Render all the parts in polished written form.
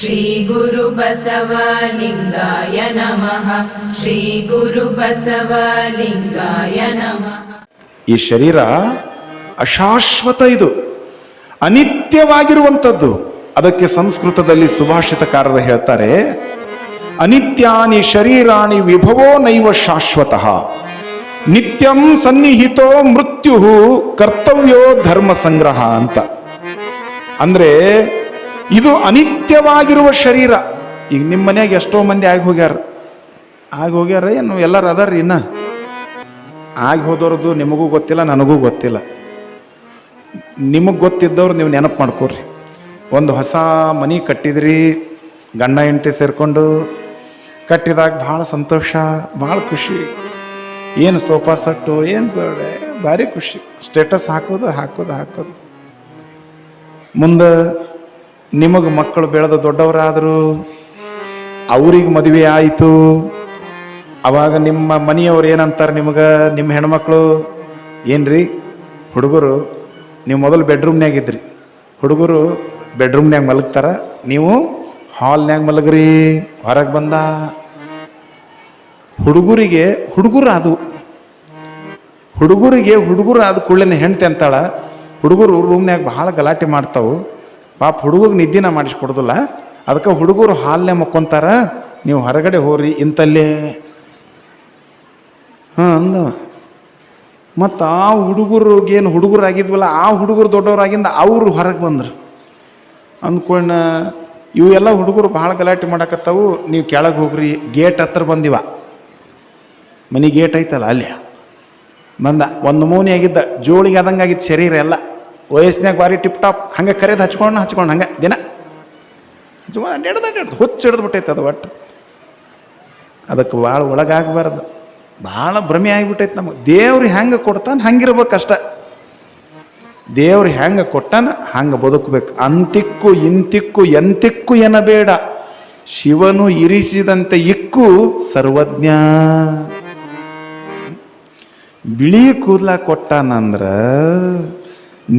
ಶ್ರೀ ಗುರು ಬಸವಲಿಂಗಾಯ ನಮಃ. ಶ್ರೀ ಗುರು ಬಸವಲಿಂಗಾಯ ನಮಃ. ಈ ಶರೀರ ಅಶಾಶ್ವತ, ಇದು ಅನಿತ್ಯವಾಗಿರುವಂಥದ್ದು. ಅದಕ್ಕೆ ಸಂಸ್ಕೃತದಲ್ಲಿ ಸುಭಾಷಿತಕಾರರು ಹೇಳ್ತಾರೆ, ಅನಿತ್ಯಾನಿ ಶರೀರಾಣಿ ವಿಭವೋ ನೈವ ಶಾಶ್ವತಃ, ನಿತ್ಯಂ ಸನ್ನಿಹಿತೋ ಮೃತ್ಯು ಕರ್ತವ್ಯೋ ಧರ್ಮ ಸಂಗ್ರಹ ಅಂತ. ಅಂದ್ರೆ ಇದು ಅನಿತ್ಯವಾಗಿರುವ ಶರೀರ. ಈಗ ನಿಮ್ಮ ಮನೆಯಾಗ ಎಷ್ಟೋ ಮಂದಿ ಆಗಿ ಹೋಗ್ಯಾರ ಏನು ಎಲ್ಲರೂ ಅದಾರ್ರಿ. ಇನ್ನ ಆಗಿ ಹೋದವ್ರದ್ದು ನಿಮಗೂ ಗೊತ್ತಿಲ್ಲ, ನನಗೂ ಗೊತ್ತಿಲ್ಲ. ನಿಮಗೆ ಗೊತ್ತಿದ್ದವ್ರು ನೀವು ನೆನಪು ಮಾಡ್ಕೊಡ್ರಿ. ಒಂದು ಹೊಸ ಮನೆ ಕಟ್ಟಿದ್ರಿ, ಗಂಡ ಹೆಂಡತಿ ಸೇರಿಕೊಂಡು ಕಟ್ಟಿದಾಗ ಭಾಳ ಸಂತೋಷ, ಭಾಳ ಖುಷಿ. ಏನು ಸೋಫಾ ಸೆಟ್ಟು, ಏನು ಸೊಳ್ಳೆ, ಭಾರಿ ಖುಷಿ. ಸ್ಟೇಟಸ್ ಹಾಕೋದು. ಮುಂದೆ ನಿಮಗೆ ಮಕ್ಕಳು ಬೆಳೆದು ದೊಡ್ಡವರಾದರು, ಅವ್ರಿಗೆ ಮದುವೆ ಆಯಿತು. ಅವಾಗ ನಿಮ್ಮ ಮನೆಯವ್ರು ಏನಂತಾರೆ ನಿಮಗೆ, ನಿಮ್ಮ ಹೆಣ್ಮಕ್ಳು, ಏನ್ರಿ ಹುಡುಗರು ನೀವು ಮೊದಲು ಬೆಡ್ರೂಮ್ನಾಗಿದ್ರಿ, ಹುಡುಗರು ಬೆಡ್ರೂಮ್ನಾಗ ಮಲಗ್ತಾರ, ನೀವು ಹಾಲ್ನ್ಯಾಗ ಮಲಗ್ರಿ. ಹೊರಗೆ ಬಂದ ಹುಡುಗರಿಗೆ ಹುಡುಗರು ಆದ ಕೂಡಲೇ ಹೆಂಡ್ತಿ ಅಂತಾಳ, ಹುಡುಗರು ರೂಮ್ನ್ಯಾಗ ಭಾಳ ಗಲಾಟೆ ಮಾಡ್ತಾವು, ಪಾಪ ಹುಡುಗಗೆ ನಿದ್ದಿನ ಮಾಡಿಸ್ಕೊಡೋದಿಲ್ಲ, ಅದಕ್ಕೆ ಹುಡುಗರು ಹಾಲ್ನೇ ಮಕ್ಕೊಂತಾರ, ನೀವು ಹೊರಗಡೆ ಹೋಗ್ರಿ ಇಂತಲ್ಲೇ ಅಂದವ. ಮತ್ತು ಆ ಹುಡುಗರಿಗೇನು ಹುಡುಗರು ಆಗಿದ್ವಲ್ಲ, ಆ ಹುಡುಗರು ದೊಡ್ಡವರಾಗಿಂದ ಅವರು ಹೊರಗೆ ಬಂದರು ಅಂದ್ಕೊಂಡ. ಇವೆಲ್ಲ ಹುಡುಗರು ಭಾಳ ಗಲಾಟೆ ಮಾಡಕತ್ತಾವು, ನೀವು ಕೆಳಗೆ ಹೋಗ್ರಿ. ಗೇಟ್ ಹತ್ರ ಬಂದಿವ, ಮನೆ ಗೇಟ್ ಐತಲ್ಲ ಅಲ್ಲಿ ಬಂದ. ಒಂದು ಮೂನಿ ಆಗಿದ್ದ, ಜೋಳಿಗೆ ಆದಂಗಾಗಿತ್ತು ಶರೀರ ಎಲ್ಲ, ವಯಸ್ಸಿನಾಗ ಭಾರಿ ಟಿಪ್ ಟಾಪ್, ಹಂಗೆ ಕರೆದು ಹಚ್ಕೊಂಡು ಹಂಗೆ ದಿನ ಅಡ್ಡಾಡ್ದು ಹುಚ್ಚಿಡ್ದು ಬಿಟ್ಟೈತೆ ಅದು. ಒಟ್ಟು ಅದಕ್ಕೆ ಭಾಳ ಒಳಗಾಗಬಾರ್ದು, ಭಾಳ ಭ್ರಮೆ ಆಗಿಬಿಟ್ಟೈತೆ ನಮಗೆ. ದೇವ್ರು ಹೆಂಗೆ ಕೊಡ್ತಾನೆ ಹಂಗಿರ್ಬೇಕಷ್ಟ. ದೇವ್ರು ಹೆಂಗೆ ಕೊಟ್ಟಾನ ಹಂಗೆ ಬದುಕಬೇಕು. ಅಂತಿಕ್ಕು ಇಂತಿಕ್ಕು ಎಂತಿಕ್ಕು ಎನ್ನಬೇಡ, ಶಿವನು ಇರಿಸಿದಂತೆ ಇಕ್ಕು ಸರ್ವಜ್ಞ. ಬಿಳಿ ಕೂದಲ ಕೊಟ್ಟಾನಂದ್ರ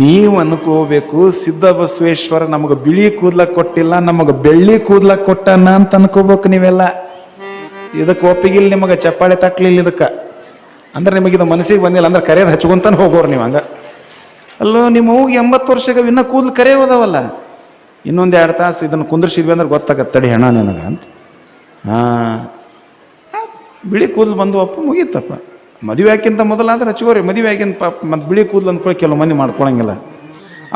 ನೀವು ಅನ್ಕೋಬೇಕು, ಸಿದ್ಧ ಬಸವೇಶ್ವರ ನಮಗೆ ಬಿಳಿ ಕೂದಲ ಕೊಟ್ಟಿಲ್ಲ, ನಮಗೆ ಬೆಳ್ಳಿ ಕೂದಲ ಕೊಟ್ಟಾನ ಅಂತ ಅನ್ಕೋಬೇಕು ನೀವೆಲ್ಲ. ಇದಕ್ಕೆ ಒಪ್ಪಿಗಿಲ್ಲ, ನಿಮಗೆ ಚಪ್ಪಾಳೆ ತಟ್ಟಲಿಲ್ಲ ಇದಕ್ಕೆ. ಅಂದ್ರೆ ನಿಮಗಿದು ಮನಸ್ಸಿಗೆ ಬಂದಿಲ್ಲ ಅಂದ್ರೆ ಕರೆಯೋದು ಹಚ್ಕೊಂತಾನೆ ಹೋಗೋರು ನೀವು. ಹಂಗೆ ಅಲ್ಲೋ, ನಿಮ್ಮ ಹೋಗಿ 80 ವರ್ಷಕ್ಕೆ ಇನ್ನೂ ಕೂದಲು ಕರೆ ಹೋದವಲ್ಲ, ಇನ್ನೊಂದು 2 ತಾಸು ಇದನ್ನು ಕುಂದ್ರಿಸಿದ್ವಿ ಅಂದ್ರೆ ಗೊತ್ತಾಗತ್ತೆ, ತಡಿ ಹೆಣ ನನಗೆ ಅಂತ. ಬಿಳಿ ಕೂದಲು ಬಂದು ಅಪ್ಪ ಮುಗೀತಪ್ಪ. ಮದುವೆ ಹಾಕಿಂತ ಮೊದಲಾದ್ರೆ ಹಚ್ಕೋರಿ, ಮದುವೆ ಆಗಿಂತ ಪಾಪ ಮತ್ತು ಬಿಳಿ ಕೂದಲು ಅಂದ್ಕೊಳ್ಳಿ ಕೆಲವು ಮಂದಿ ಮಾಡ್ಕೊಳಂಗಿಲ್ಲ.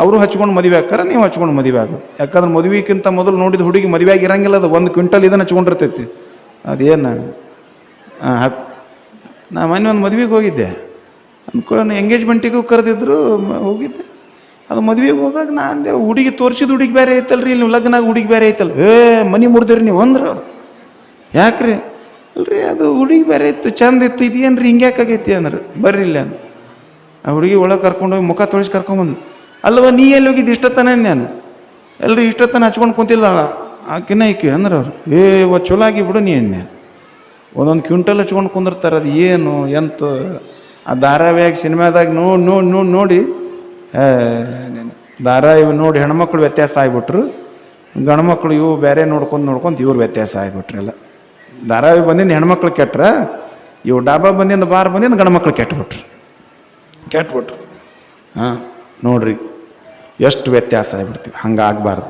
ಅವರು ಹಚ್ಕೊಂಡು ಮದುವೆ ಹಾಕಾರ, ನೀವು ಹಚ್ಕೊಂಡು ಮದುವೆ ಆಗ. ಯಾಕಂದ್ರೆ ಮದುವೆಗಿಂತ ಮೊದಲು ನೋಡಿದ ಹುಡುಗಿ ಮದುವೆ ಆಗಿರಂಗಿಲ್ಲ, ಅದು 1 ಕ್ವಿಂಟಲ್ ಇದನ್ನು ಹಚ್ಕೊಂಡಿರ್ತೈತಿ. ಅದೇನು ನಾ ಮೊನ್ನೆ ಒಂದು ಮದುವೆಗೆ ಹೋಗಿದ್ದೆ ಅಂದ್ಕೊಳ್ಳೋಣ, ಎಂಗೇಜ್ಮೆಂಟಿಗೂ ಕರೆದಿದ್ರು, ಹೋಗಿದ್ದೆ. ಅದು ಮದುವೆಗೆ ಹೋದಾಗ ನಾ ಅಂದೆ, ಹುಡುಗಿ ತೋರಿಸಿದ ಹುಡುಗಿ ಬೇರೆ ಐತಲ್ರಿ, ನೀವು ಲಗ್ನಾಗ ಹುಡುಗಿ ಬೇರೆ ಐತಲ್ಲ. ಮನೆ ಮುರಿದ್ರಿ ನೀವು ಅಂದ್ರೆ ಅವ್ರು. ಯಾಕ್ರಿ? ಅಲ್ರಿ ಅದು ಹುಡುಗಿ ಬೇರೆ ಇತ್ತು, ಚಂದ ಇತ್ತು, ಇದೇನು ರೀ ಹಿಂಗ್ಯಾಕಾಗೈತಿ ಅಂದ್ರೆ. ಬರ್ರಿ ಇಲ್ಲ ಅಂದ. ಆ ಹುಡುಗಿ ಒಳಗೆ ಕರ್ಕೊಂಡೋಗಿ ಮುಖ ತೊಳಿಸಿ ಕರ್ಕೊಂಬಂದು, ಅಲ್ವ ನೀ ಎಲ್ಲಿ ಹೋಗಿದ್ದು ಇಷ್ಟೊತ್ತನ ನಾನು? ಎಲ್ರಿ ಇಷ್ಟೊತ್ತನ ಹಚ್ಕೊಂಡು ಕುಂತಿಲ್ಲ ಆಕಿನ ಈಕಿ ಅಂದ್ರೆ ಅವ್ರು. ಚಲೋ ಆಗಿ ಬಿಡು ನೀ ಅಂದೆ. ಒಂದೊಂದು ಕ್ವಿಂಟಲ್ ಹಚ್ಕೊಂಡು ಕುಂದಿರ್ತಾರೆ. ಅದು ಏನು ಎಂತ ಆ ಧಾರಾವಾಹಿಯಾಗಿ ಸಿನಿಮಾದಾಗ ನೋಡಿ ಧಾರಾವಾಹಿ ನೋಡಿ ಹೆಣ್ಮಕ್ಳು ವ್ಯತ್ಯಾಸ ಆಗಿಬಿಟ್ರು, ಗಂಡ್ಮಕ್ಳು ಇವು ಬೇರೆ ನೋಡ್ಕೊಂಡು ಇವ್ರು ವ್ಯತ್ಯಾಸ ಆಗಿಬಿಟ್ರು. ಎಲ್ಲ ಧಾರಾವಾಹಿ ಬಂದಿಂದ ಹೆಣ್ಮಕ್ಳು ಕೆಟ್ರ, ಇವು ಡಾಬಾ ಬಂದಿಂದ ಬಾರ್ ಬಂದಿಂದ ಗಂಡ್ಮಕ್ಳು ಕೆಟ್ಬಿಟ್ರು. ನೋಡ್ರಿ ಎಷ್ಟು ವ್ಯತ್ಯಾಸ ಆಗಿಬಿಡ್ತೀವಿ. ಹಂಗಾಗಬಾರ್ದು.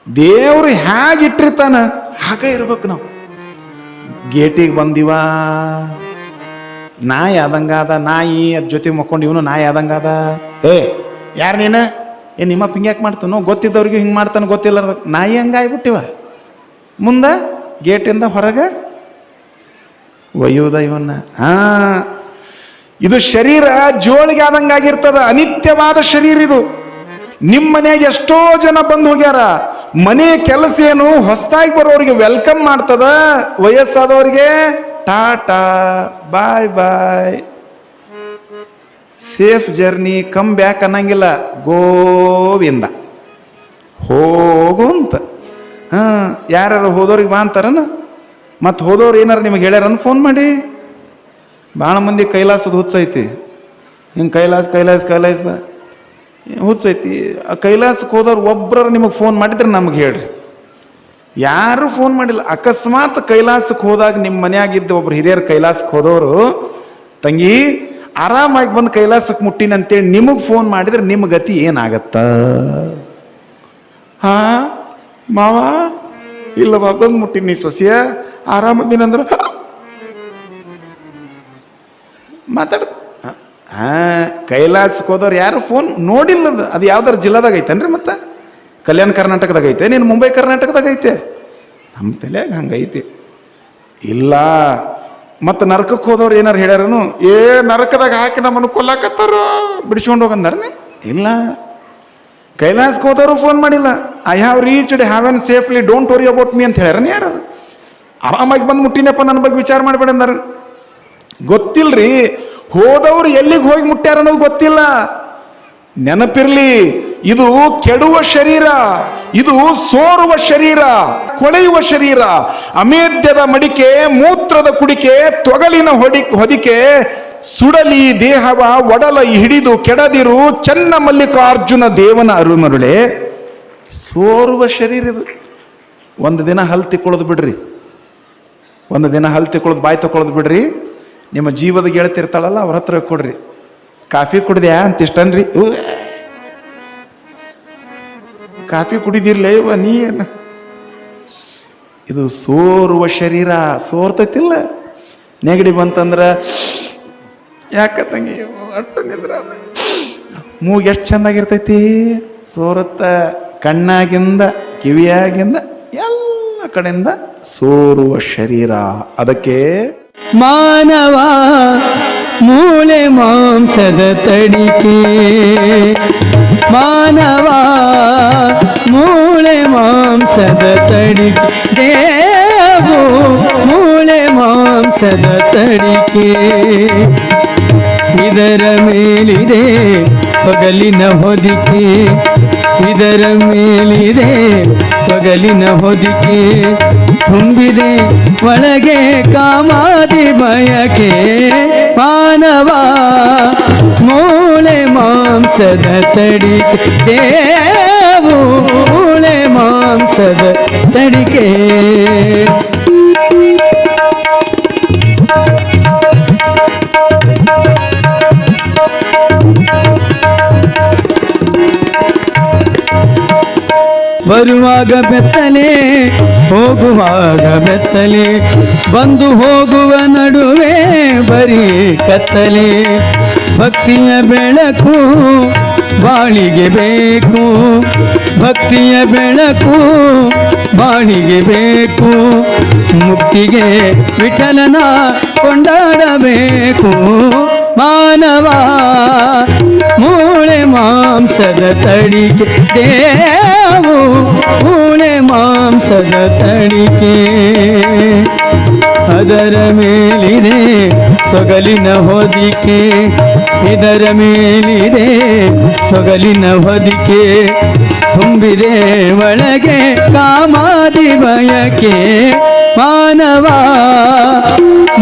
ದೇವ್ರು ಹೇಗೆ ಇಟ್ಟಿರ್ತಾನ ಹಾಗೆ ಇರ್ಬೇಕು ನಾವು. ಗೇಟಿಗೆ ಬಂದಿವ, ನಾಯಿ ಆದಂಗಾದ, ನಾಯಿ ಅದ್ರ ಜೊತೆ ಮಕ್ಕೊಂಡು ಇವನು ನಾಯಿ ಆದಂಗಾದ. ಯಾರು ನೀನು? ನಿಮ್ಮಪ್ಪ ಹಿಂಗ್ಯಾಕೆ ಮಾಡ್ತಾನೋ? ಗೊತ್ತಿದ್ದವ್ರಿಗೆ ಹಿಂಗೆ ಮಾಡ್ತಾನೆ, ಗೊತ್ತಿಲ್ಲ ನಾಯಿ ಹಂಗಾಗ್ಬಿಟ್ಟಿವ. ಮುಂದೆ ಗೇಟಿಂದ ಹೊರಗೆ ಒಯ್ಯುವುದ ಇವನ್ನ. ಇದು ಶರೀರ ಜೋಳಿಗೆ ಆದಂಗಾಗಿರ್ತದ, ಅನಿತ್ಯವಾದ ಶರೀರ ಇದು. ನಿಮ್ಮ ಮನೆಯಾಗ ಎಷ್ಟೋ ಜನ ಬಂದು ಹೋಗ್ಯಾರ, ಮನೆ ಕೆಲಸ ಏನು, ಹೊಸದಾಗಿ ಬರೋರಿಗೆ ವೆಲ್ಕಮ್ ಮಾಡ್ತದ, ವಯಸ್ಸಾದವ್ರಿಗೆ ಟಾಟಾ ಬಾಯ್ ಬಾಯ್, ಸೇಫ್ ಜರ್ನಿ, ಕಮ್ ಬ್ಯಾಕ್ ಅನ್ನಂಗಿಲ್ಲ, ಗೋವಿಂದ ಹೋಗು ಅಂತ. ಯಾರು ಹೋದವ್ರಿಗೆ ಬಾ ಅಂತಾರನ. ಮತ್ತು ಹೋದವ್ರು ಏನಾರು ನಿಮಗೆ ಹೇಳ್ಯಾರನ್ನ ಫೋನ್ ಮಾಡಿ. ಭಾಳ ಮಂದಿ ಕೈಲಾಸದ ಹುಚ್ಚೈತಿ, ಹಿಂಗೆ ಕೈಲಾಸ ಹುಚ್ಚೈತಿ. ಆ ಕೈಲಾಸಕ್ಕೆ ಹೋದವ್ರು ಒಬ್ಬರು ನಿಮಗೆ ಫೋನ್ ಮಾಡಿದ್ರೆ ನಮಗೆ ಹೇಳ್ರಿ. ಯಾರು ಫೋನ್ ಮಾಡಿಲ್ಲ. ಅಕಸ್ಮಾತ್ ಕೈಲಾಸಕ್ಕೆ ಹೋದಾಗ ನಿಮ್ಮ ಮನೆಯಾಗಿದ್ದ ಒಬ್ರು ಹಿರಿಯರು ಕೈಲಾಸಕ್ಕೆ ಹೋದವರು, ತಂಗಿ ಆರಾಮಾಗಿ ಬಂದು ಕೈಲಾಸಕ್ಕೆ ಮುಟ್ಟಿನಂತೇಳಿ ನಿಮಗೆ ಫೋನ್ ಮಾಡಿದ್ರೆ ನಿಮ್ಮ ಗತಿ ಏನಾಗತ್ತ? ಹಾ ಮಾವ ಇಲ್ಲವಾ ಬಂದು ಮುಟ್ಟಿನಿ ಸೊಸೆಯ ಆರಾಮದಿನಂದ್ರೆ ಮಾತಾಡ. ಹಾ ಕೈಲಾಸಕ್ಕೆ ಹೋದವ್ರು ಯಾರು ಫೋನ್ ನೋಡಿಲ್ಲ. ಅದು ಯಾವ್ದಾರು ಜಿಲ್ಲಾದಾಗ ಐತೇನ್ರಿ? ಮತ್ತೆ ಕಲ್ಯಾಣ ಕರ್ನಾಟಕದಾಗ ಐತೆ, ನೀನು ಮುಂಬೈ ಕರ್ನಾಟಕದಾಗ ಐತೆ? ನಮ್ಮ ತಲೆಯಾಗ ಹಂಗೈತಿ. ಇಲ್ಲ ಮತ್ತು ನರಕಕ್ಕೆ ಹೋದವ್ರು ಏನಾರು ಹೇಳ್ಯಾರನು? ನರಕದಾಗ ಹಾಕಿ ನಮ್ಮನ್ನು ಕೊಲ್ಲಾಕತ್ತಾರ ಬಿಡಿಸ್ಕೊಂಡು ಹೋಗಂದಾರನೆ? ಇಲ್ಲ. ಕೈಲಾಸಕ್ಕೆ ಹೋದವರು ಫೋನ್ ಮಾಡಿಲ್ಲ. I have reached haven't safely, don't worry about me ಅಂತ ಹೇಳ್ಯಾರನ ಯಾರು? ಆರಾಮಾಗಿ ಬಂದು ಮುಟ್ಟಿನಪ್ಪ, ನನ್ನ ಬಗ್ಗೆ ವಿಚಾರ ಮಾಡಬೇಡ ಅಂದಾರ. ಗೊತ್ತಿಲ್ರಿ, ಹೋದವ್ರು ಎಲ್ಲಿಗೆ ಹೋಗಿ ಮುಟ್ಟ್ಯಾರ ಅನ್ನೋದು ಗೊತ್ತಿಲ್ಲ. ನೆನಪಿರ್ಲಿ, ಇದು ಕೆಡುವ ಶರೀರ, ಇದು ಸೋರುವ ಶರೀರ, ಕೊಳೆಯುವ ಶರೀರ. ಅಮೇಧ್ಯದ ಮಡಿಕೆ, ಮೂತ್ರದ ಕುಡಿಕೆ, ತೊಗಲಿನ ಹೊದಿಕೆ ಸುಡಲಿ ದೇಹವ ಒಡಲ ಹಿಡಿದು ಕೆಡದಿರು ಚನ್ನ ಮಲ್ಲಿಕಾರ್ಜುನ ದೇವನ ಅರುಮರುಳೆ. ಸೋರುವ ಶರೀರ ಇದು. ಒಂದು ದಿನ ಹಲ್ ತಿಕ್ಕೊಳ್ಳೋದು ಬಿಡ್ರಿ, ಒಂದು ದಿನ ಹಲ್ ತಿಕ್ಕೊಳ್ಳೋದು, ಬಾಯಿ ತಗೊಳ್ಳೋದು ಬಿಡ್ರಿ. ನಿಮ್ಮ ಜೀವದ ಗೆಳತಿರ್ತಾಳಲ್ಲ ಅವ್ರ ಹತ್ರ ಕೊಡ್ರಿ. ಕಾಫಿ ಕುಡಿದ್ಯಾ ಅಂತ ಇಷ್ಟನ್ರಿ? ಕಾಫಿ ಕುಡಿದಿರ್ಲೇ ಇವ ನೀ ಏನು? ಇದು ಸೋರುವ ಶರೀರ, ಸೋರ್ತೈತಿಲ್ಲ. ನೆಗಡಿ ಬಂತಂದ್ರೆ ಯಾಕ ತಂಗಿ ಅಷ್ಟು ನಿದ್ರ, ಮೂಗು ಎಷ್ಟು ಚೆಂದಾಗಿರ್ತೈತಿ, ಸೋರುತ್ತ. ಕಣ್ಣಾಗಿಂದ ಕಿವಿಯಾಗಿಂದ ಎಲ್ಲ ಕಡೆಯಿಂದ ಸೋರುವ ಶರೀರ. ಅದಕ್ಕೆ ಮಾನವ ಮೂಳೆ ಮಾಂಸದ ತಡಿಕೆ, ಮಾನವ ಮೂಳೆ ಮಾಂಸದ ತಡಿಕೆ, ದೇವು ಮೂಳೆ ಮಾಂಸದ ತಡಿಕೆ. ಇದರ ಮೇಲಿದೆ ತೊಗಲಿನ ಹೊದಿಕೆ, ಇದರ ಮೇಲಿದೆ ತೊಗಲಿನ ಹೊದಿಕೆ. ತುಂಬಿದೆ ಒಳಗೆ ಕಾಮಾದಿ ಬಯಕೆ, ಮಾನವ ಮೂಳೆ ಮಾಂಸದ ತಡಿಕೆ, ದೇವು ಮೂಳೆ ಮಾಂಸದ ತಡಿಕೆ. ಬರುವಾಗ ಬೆತ್ತಲೆ, ಹೋಗುವಾಗ ಬೆತ್ತಲೆ, ಬಂದು ಹೋಗುವ ನಡುವೆ ಬರೀ ಕತ್ತಲೆ. ಭಕ್ತಿಯ ಬೆಳಕು ಬಾಳಿಗೆ ಬೇಕು, ಭಕ್ತಿಯ ಬೆಳಕು ಬಾಳಿಗೆ ಬೇಕು. ಮುಕ್ತಿಗೆ ವಿಠಲನ ಕೊಂಡಾಡಬೇಕು. ಮಾನವ ಮೂಳೆ ಮಾಂಸದ ತಡಿಕೆ, ದೇವು ಮೂಳೆ ಮಾಂಸದ ತಡಿಕೆ. ಅದರ ಮೇಲಿದೆ ತೊಗಲಿನ ಹೊದಿಕೆ, ಇದರ ಮೇಲಿದೆ ತೊಗಲಿನ ಹೊದಿಕೆ. ತುಂಬಿದೆ ಒಳಗೆ ಕಾಮಾದಿ ಬಯಕೆ, ಮಾನವ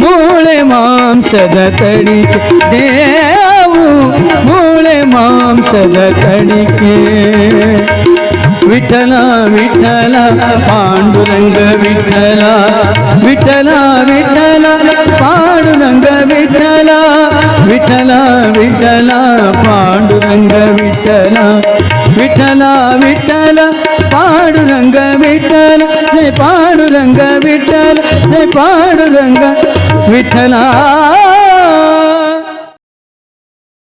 ಮೂಳೆ ಮಾಂಸದ ತಡಿಕೆ, ದೇವು ಮೂಳೆ ಮಾಂಸದ ತಡಿಕೆ. ವಿಠಲ ವಿಠಲ ಪಾಂಡುರಂಗ ವಿಠಲ, ವಿಠಲ ವಿಠಲ ಪಾಂಡುರಂಗ ವಿಠಲ, ವಿಠಲ ವಿಠಲ ಪಾಂಡುರಂಗ ವಿಠಲ, ವಿಠಲ ವಿಠಲ ಪಾಂಡುರಂಗ ವಿಠಲ. ಜಯ ಪಾಂಡುರಂಗ ವಿಠಲ, ಜಯ ಪಾಂಡುರಂಗ ವಿಠಲ.